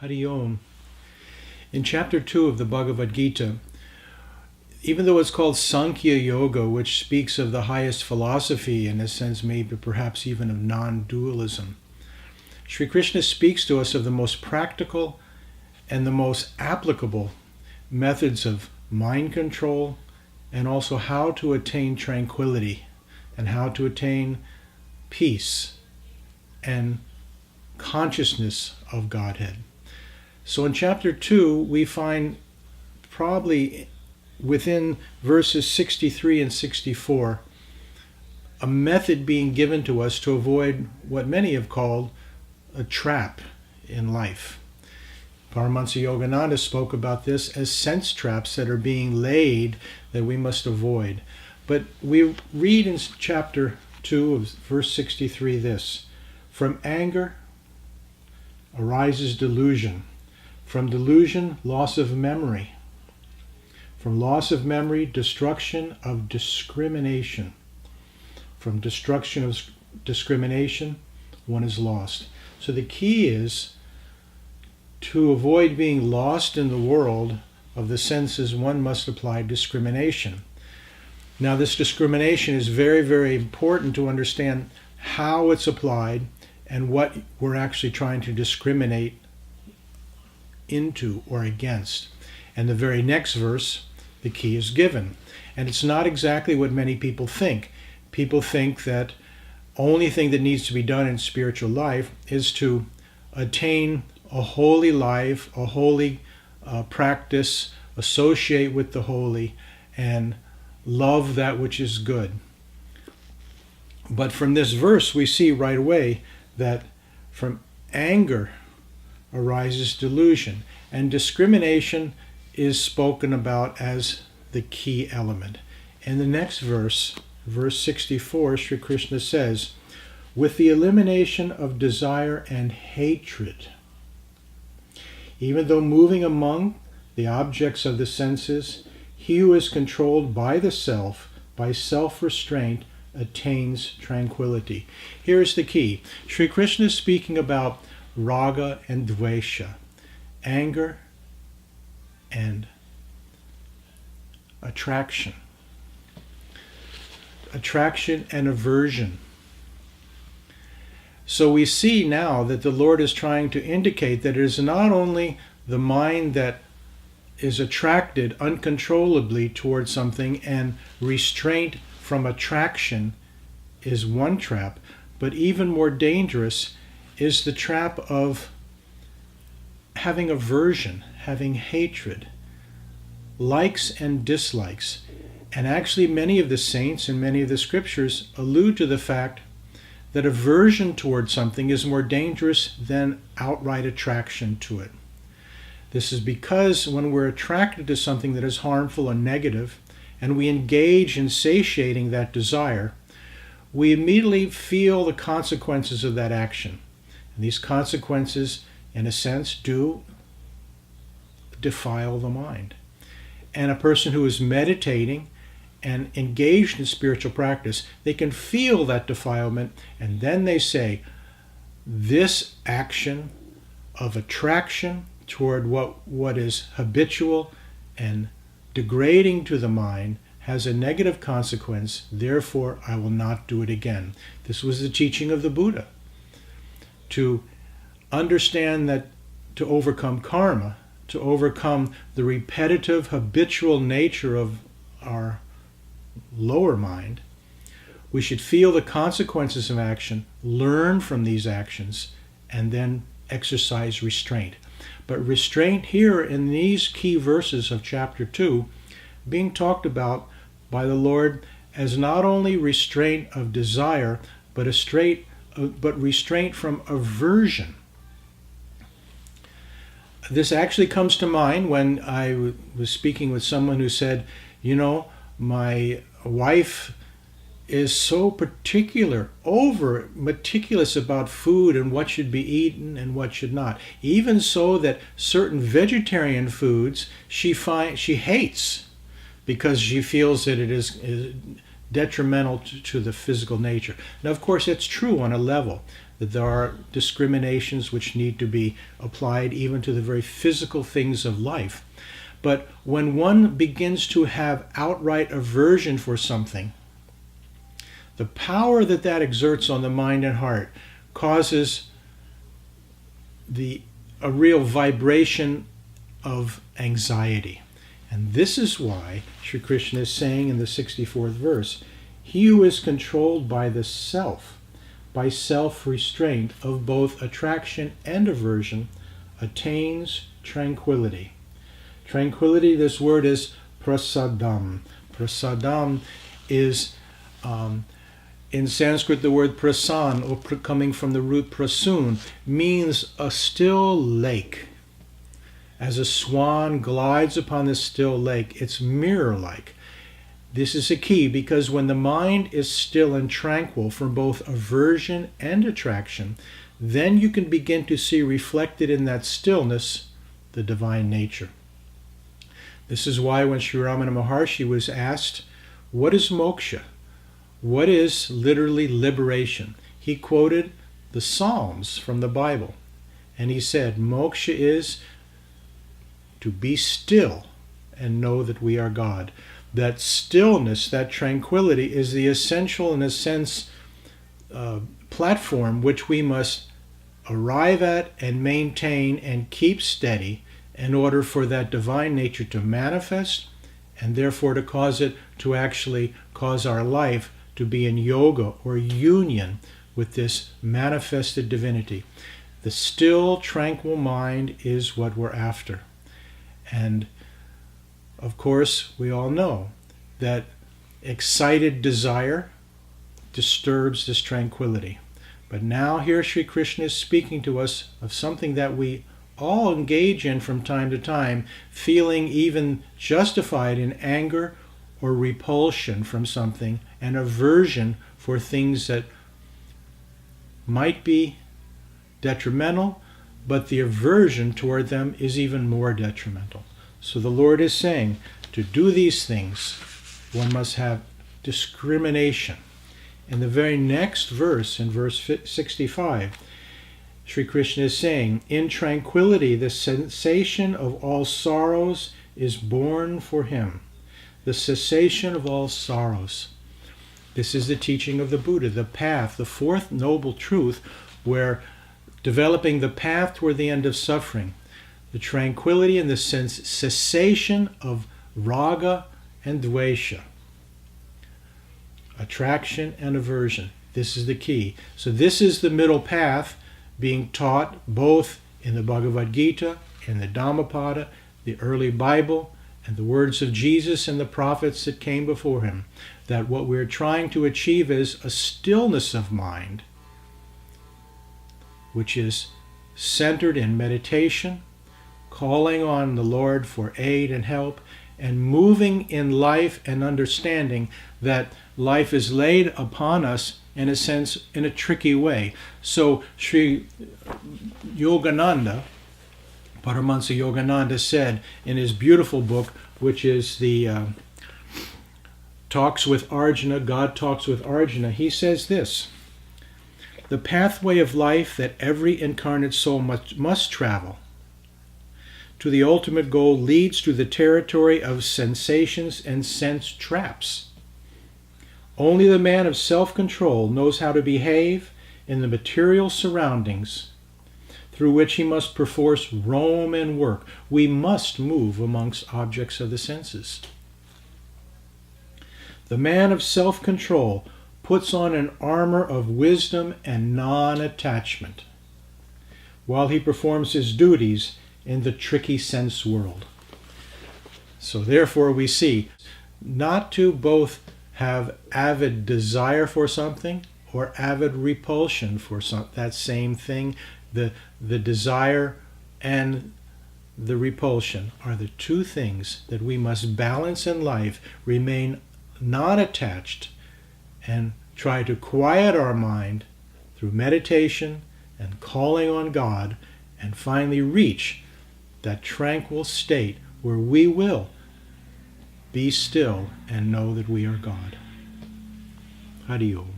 Hari Om. In chapter 2 of the Bhagavad Gita, even though it's called Sankhya Yoga, which speaks of the highest philosophy, in a sense maybe perhaps even of non-dualism, Sri Krishna speaks to us of the most practical and the most applicable methods of mind control, and also how to attain tranquility and how to attain peace and consciousness of Godhead. So in chapter 2, we find probably within verses 63 and 64 a method being given to us to avoid what many have called a trap in life. Paramahansa Yogananda spoke about this as sense traps that are being laid that we must avoid. But we read in chapter 2 of verse 63 this: from anger arises delusion. From delusion, loss of memory. From loss of memory, destruction of discrimination. From destruction of discrimination, one is lost. So the key is to avoid being lost in the world of the senses, one must apply discrimination. Now this discrimination is very, very important to understand how it's applied and what we're actually trying to discriminate into or against. And the very next verse, the key is given. And it's not exactly what many people think. People think that only thing that needs to be done in spiritual life is to attain a holy life, a holy practice, associate with the holy, and love that which is good. But from this verse, we see right away that from anger arises delusion, and discrimination is spoken about as the key element. In the next verse, verse 64, Sri Krishna says, with the elimination of desire and hatred, even though moving among the objects of the senses, he who is controlled by the self, by self-restraint, attains tranquility. Here is the key. Sri Krishna is speaking about raga and dvesha, anger and attraction. Attraction and aversion. So we see now that the Lord is trying to indicate that it is not only the mind that is attracted uncontrollably towards something, and restraint from attraction is one trap, but even more dangerous is the trap of having aversion, having hatred, likes and dislikes. And actually many of the saints and many of the scriptures allude to the fact that aversion towards something is more dangerous than outright attraction to it. This is because when we're attracted to something that is harmful or negative, and we engage in satiating that desire, we immediately feel the consequences of that action. And these consequences, in a sense, do defile the mind. And a person who is meditating and engaged in spiritual practice, they can feel that defilement, and then they say, this action of attraction toward what is habitual and degrading to the mind has a negative consequence, therefore I will not do it again. This was the teaching of the Buddha. To understand that to overcome karma, to overcome the repetitive, habitual nature of our lower mind, we should feel the consequences of action, learn from these actions, and then exercise restraint. But restraint here in these key verses of chapter 2, being talked about by the Lord as not only restraint of desire, but restraint from aversion. This actually comes to mind when I was speaking with someone who said, my wife is so meticulous about food and what should be eaten and what should not. Even so that certain vegetarian foods she hates because she feels that it is detrimental to the physical nature. Now, of course, it's true on a level. that there are discriminations which need to be applied even to the very physical things of life. But when one begins to have outright aversion for something, the power that that exerts on the mind and heart causes a real vibration of anxiety. And this is why Sri Krishna is saying in the 64th verse, he who is controlled by the self, by self-restraint of both attraction and aversion, attains tranquility. Tranquility, this word is prasadam. Prasadam is, in Sanskrit, the word prasan, or coming from the root prasun, means a still lake. As a swan glides upon this still lake, it's mirror-like. This is a key, because when the mind is still and tranquil from both aversion and attraction, then you can begin to see reflected in that stillness the divine nature. This is why when Sri Ramana Maharshi was asked, what is moksha? What is literally liberation? He quoted the Psalms from the Bible, and he said, moksha is to be still and know that we are God. That stillness, that tranquility is the essential, in a sense, platform which we must arrive at and maintain and keep steady in order for that divine nature to manifest, and therefore to cause it to actually cause our life to be in yoga or union with this manifested divinity. The still, tranquil mind is what we're after. And of course, we all know that excited desire disturbs this tranquility. But now here Sri Krishna is speaking to us of something that we all engage in from time to time, feeling even justified in anger or repulsion from something, and aversion for things that might be detrimental, but the aversion toward them is even more detrimental. So the Lord is saying, to do these things, one must have discrimination. In the very next verse, in verse 65, Sri Krishna is saying, in tranquility the cessation of all sorrows is born for him. The cessation of all sorrows. This is the teaching of the Buddha, the path, the fourth noble truth, where developing the path toward the end of suffering, the tranquility and the cessation of raga and dvesha, attraction and aversion. This is the key. So this is the middle path being taught both in the Bhagavad Gita, in the Dhammapada, the early Bible, and the words of Jesus and the prophets that came before him, that what we're trying to achieve is a stillness of mind, which is centered in meditation, calling on the Lord for aid and help, and moving in life and understanding that life is laid upon us, in a sense, in a tricky way. So Sri Yogananda, Paramahansa Yogananda, said in his beautiful book, which is the Talks with Arjuna, God Talks with Arjuna, he says this: the pathway of life that every incarnate soul must travel to the ultimate goal leads to the territory of sensations and sense traps. Only the man of self-control knows how to behave in the material surroundings through which he must perforce roam and work. We must move amongst objects of the senses. The man of self-control puts on an armor of wisdom and non-attachment while he performs his duties in the tricky sense world. So therefore we see not to both have avid desire for something or avid repulsion for that same thing. The desire and the repulsion are the two things that we must balance in life, remain not attached, and try to quiet our mind through meditation and calling on God, and finally reach that tranquil state where we will be still and know that we are God. Hari Om.